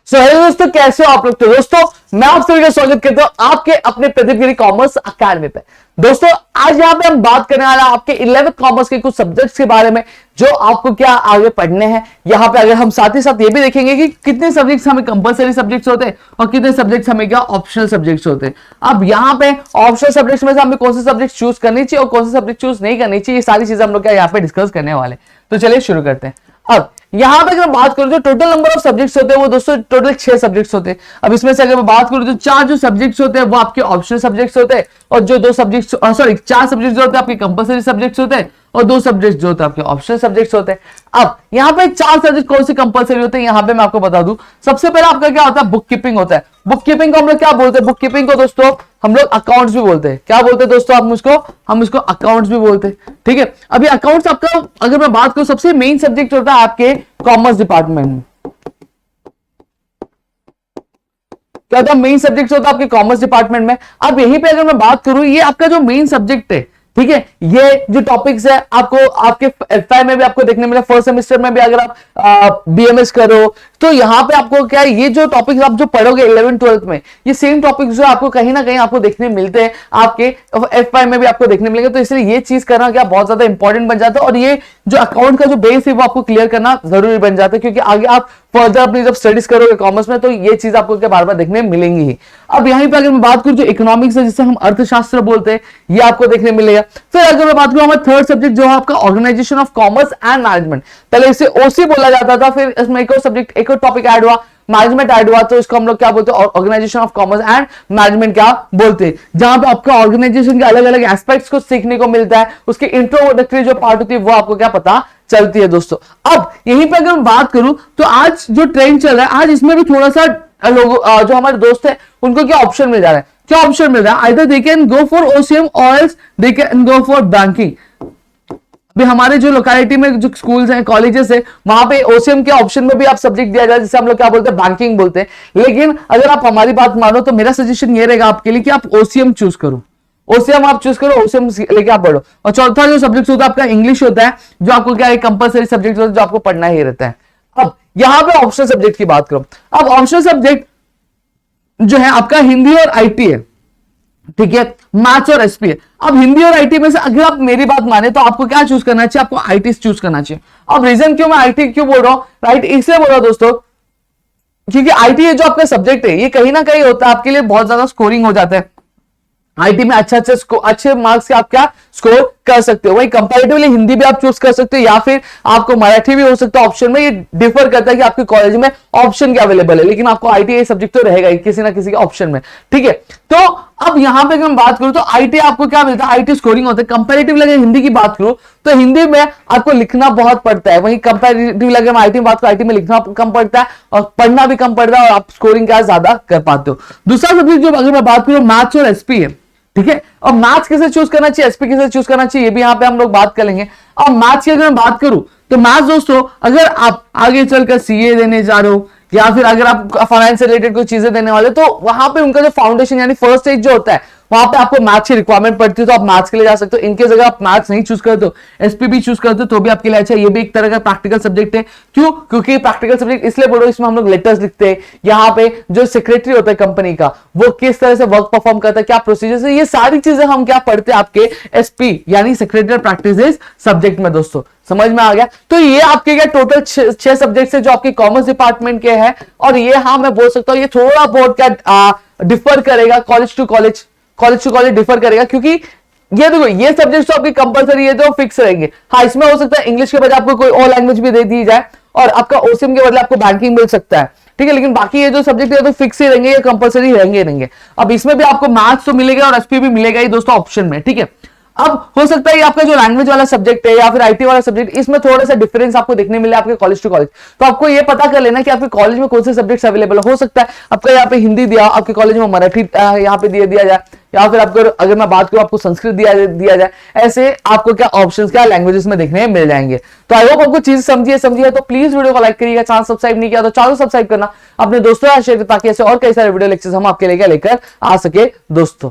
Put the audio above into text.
So hello दोस्तों, कैसे हो आप लोग। तो दोस्तों मैं आप सभी का स्वागत करता हूं आपके अपने प्रदीप गिरी कॉमर्स अकेडमी पे। दोस्तों आज यहाँ पे हम बात करने वाला आपके 11th कॉमर्स के कुछ सब्जेक्ट्स के बारे में जो आपको क्या आगे पढ़ने हैं। यहाँ पे अगर हम साथ ही साथ ये भी देखेंगे कि कितने सब्जेक्ट्स हमें कंपलसरी सब्जेक्ट्स होते हैं और कितने सब्जेक्ट्स हमें क्या ऑप्शनल सब्जेक्ट्स होते हैं। अब यहाँ पे ऑप्शनल सब्जेक्ट्स में से हमें कौन से सब्जेक्ट चूज करनी चाहिए और कौन से सब्जेक्ट चूज नहीं करनी चाहिए, ये सारी चीजें हम लोग क्या यहाँ पे डिस्कस करने वाले। तो चलिए शुरू करते हैं। अब यहां पे अगर बात करूं जो टोटल नंबर ऑफ सब्जेक्ट्स होते हैं वो दोस्तों टोटल 6 सब्जेक्ट्स होते हैं। अब इसमें से अगर मैं बात करूं तो 4 जो सब्जेक्ट्स होते हैं वो आपके ऑप्शनल सब्जेक्ट्स होते हैं और जो 2 सब्जेक्ट्स 4 सब्जेक्ट्स जो होते हैं आपके कंपलसरी सब्जेक्ट्स होते हैं और 2 सब्जेक्ट्स जो होते हैं आपके ऑप्शनल सब्जेक्ट्स होते हैं। अब यहाँ पे 4 सब्जेक्ट कौन से कंपलसरी होते हैं यहाँ पे मैं आपको बता दूं। सबसे पहले आपका क्या होता है, बुक कीपिंग होता है। बुक कीपिंग को हम लोग क्या बोलते हैं, बुक कीपिंग को दोस्तों हम लोग अकाउंट्स भी बोलते हैं। क्या बोलते हैं दोस्तों हम इसको अकाउंट्स भी बोलते हैं। ठीक है, अभी अकाउंट्स आपका अगर मैं बात करूं सबसे मेन सब्जेक्ट होता है आपके कॉमर्स डिपार्टमेंट में। क्या होता है, मेन सब्जेक्ट होता है आपके कॉमर्स डिपार्टमेंट में। अब यहीं पे अगर मैं बात करूं ये आपका जो मेन सब्जेक्ट है, ठीक है, ये जो टॉपिक्स है आपको आपके एफआई में भी आपको देखने मिले, फर्स्ट सेमेस्टर में भी अगर आप बीएमएस करो तो यहाँ पे आपको क्या है, ये जो टॉपिक्स आप जो पढ़ोगे 11th 12th में ये सेम टॉपिक्स जो आपको कहीं ना कहीं आपको देखने मिलते हैं आपके एफआई में भी आपको देखने मिलेंगे। तो इसलिए ये चीज करना क्या बहुत ज्यादा इंपॉर्टेंट बन जाता है और ये जो अकाउंट का जो बेस है वो आपको क्लियर करना जरूरी बन जाता है, क्योंकि आगे आप फर्दर अपनी जब स्टडीज करोगे कॉमर्स में तो ये चीज आपको क्या बार बार देखने मिलेंगी ही। अब यहीं पे अगर मैं बात करूं जो इकोनॉमिक्स है जिसे हम अर्थशास्त्र बोलते हैं ये आपको देखने मिलेगा। फिर अगर मैं बात करूं हमारा थर्ड सब्जेक्ट जो है आपका organisation of commerce and management, पहले इसे ओसी बोला जाता था, फिर इसमें एक और सब्जेक्ट एक और टॉपिक ऐड हुआ मैनेजमेंट ऐड हुआ, तो इसको हम लोग क्या बोलते हैं organisation of commerce and management क्या बोलते हैं, जहां पे आपका ऑर्गेनाइजेशन के अलग अलग एस्पेक्ट्स को सीखने को मिलता है, उसके इंट्रोडक्टरी जो पार्ट होती है वो आपको क्या पता चलती है दोस्तों। अब यहीं पे अगर मैं बात करूं तो आज जो ट्रेंड चल रहा है आज इसमें भी थोड़ा सा लोग जो हमारे दोस्त है उनको क्या ऑप्शन मिल जा रहा है, क्या ऑप्शन मिल रहा है, either they can go for OCM और else they can go for banking. अभी हमारे जो लोकेलिटी में जो स्कूल्स हैं कॉलेजेस है वहां पे ओसीएम के ऑप्शन में भी आप सब्जेक्ट दिया जाए जिसे हम लोग क्या बोलते हैं बैंकिंग बोलते हैं। लेकिन अगर आप हमारी बात मानो तो मेरा सजेशन ये रहेगा आपके लिए कि आप ओसीएम चूज करो, ओसीएम आप चूज करो, ओसीएम लेके आप पढ़ो। और चौथा जो सब्जेक्ट होता है आपका इंग्लिश होता है जो आपको क्या कंपलसरी सब्जेक्ट होता है जो आपको पढ़ना ही रहता है। अब यहां पे ऑप्शनल सब्जेक्ट की बात करो। अब ऑप्शनल सब्जेक्ट जो है आपका हिंदी और आईटी है, ठीक है, मैथ्स और एसपी है। अब हिंदी और आईटी में से अगर आप मेरी बात माने तो आपको क्या चूज करना चाहिए, आपको आईटी चूज करना चाहिए। अब रीजन क्यों मैं आईटी क्यों बोल रहा हूं, राइट, इसलिए बोल रहा हूं दोस्तों क्योंकि आईटी जो आपका सब्जेक्ट है ये कहीं ना कहीं होता है आपके लिए बहुत ज्यादा स्कोरिंग हो जाता है। आईटी में अच्छे मार्क्स से आप क्या स्कोर कर सकते हो। वही कंपैरेटिवली हिंदी भी आप चूज कर सकते हो या फिर आपको मराठी भी हो सकता है ऑप्शन में, ये डिफर करता है कि आपके कॉलेज में ऑप्शन क्या अवेलेबल है, लेकिन आपको आईटी सब्जेक्ट तो रहेगा ही किसी ना किसी के ऑप्शन में, ठीक है। तो अब यहां पे अगर मैं बात करूं तो आईटी आपको क्या मिलता है, आईटी स्कोरिंग होता है। कंपैरेटिव लगे हिंदी की बात करूं तो हिंदी में आपको लिखना बहुत पड़ता है, वहीं कंपैरेटिव लगे मैं आईटी में बात करूं आईटी में लिखना कम पड़ता है और पढ़ना भी कम पड़ता है और आप स्कोरिंग क्या ज्यादा कर पाते हो। दूसरा सब्जेक्ट जो अगर मैं बात करूं मैथ्स और एसपी है, ठीक है। और मैथ्स किसे चूज करना चाहिए, एसपी किसे चूज करना चाहिए, ये भी यहां पे हम लोग बात करेंगे। अब मैथ्स की अगर मैं बात करूं तो मैथ्स दोस्तों अगर आप आगे चलकर सीए देने जा रहे हो या फिर अगर आप फाइनेंस से रिलेटेड कोई चीजें देने वाले तो वहां पे उनका जो फाउंडेशन यानी फर्स्ट स्टेज जो होता है वहां पे आपको मैथ्स की रिक्वायरमेंट पड़ती है, तो आप मैथ्स के लिए जा सकते हो। इनकेस अगर आप मैथ्स नहीं चूज करते हो एसपी भी चूज करते हो तो भी आपके लिए अच्छा है। ये भी एक तरह का प्रैक्टिकल सब्जेक्ट है। क्यों, क्योंकि प्रैक्टिकल सब्जेक्ट इसलिए बोलो इसमें हम लोग लेटर्स लिखते हैं, यहाँ पे जो सेक्रेटरी होता है कंपनी का वो किस तरह से वर्क परफॉर्म करता है, क्या प्रोसीजर है, ये सारी चीजें हम क्या पढ़ते हैं आपके एसपी यानी सेक्रेटरी प्रैक्टिसेस सब्जेक्ट में दोस्तों। समझ में आ गया। तो ये आपके क्या टोटल 6 सब्जेक्ट है जो आपके कॉमर्स डिपार्टमेंट के हैं और ये हाँ मैं बोल सकता हूँ ये थोड़ा बहुत क्या डिफर करेगा कॉलेज टू कॉलेज डिफर करेगा, क्योंकि ये देखो ये सब्जेक्ट तो आपकी कंपलसरी है तो फिक्स रहेंगे। हाँ इसमें हो सकता है इंग्लिश के बजाय आपको कोई और लैंग्वेज भी दे दी जाए और आपका ओसीएम के बदले आपको बैंकिंग मिल सकता है, ठीक है, लेकिन बाकी ये जो सब्जेक्ट है तो फिक्स ही रहेंगे या कंपलसरी रहेंगे। अब इसमें भी आपको मैथ्स तो मिलेगा और एसपी भी मिलेगा ही दोस्तों ऑप्शन में, ठीक है। अब हो सकता है आपका जो लैंग्वेज वाला सब्जेक्ट है या फिर आईटी वाला सब्जेक्ट इसमें थोड़ा सा डिफरेंस आपको देखने मिले आपके कॉलेज टू कॉलेज, तो आपको ये पता कर लेना कि आपके कॉलेज में कौन से सब्जेक्ट्स अवेलेबल हो सकता है आपका यहाँ पे हिंदी दिया, आपके कॉलेज में मराठी यहाँ पे दिया जाए या फिर आपको अगर मैं बात करूं आपको संस्कृत दिया जाए, ऐसे आपको क्या ऑप्शंस क्या लैंग्वेजेस में देखने मिल जाएंगे। तो आई होप आपको चीज समझिए तो प्लीज वीडियो को लाइक करिएगा, चैनल सब्सक्राइब नहीं किया तो चैनल सब्सक्राइब करना, अपने दोस्तों शेयर ताकि ऐसे और कई सारे वीडियो लेक्चर्स हम आपके लिए लेकर आ सके दोस्तों।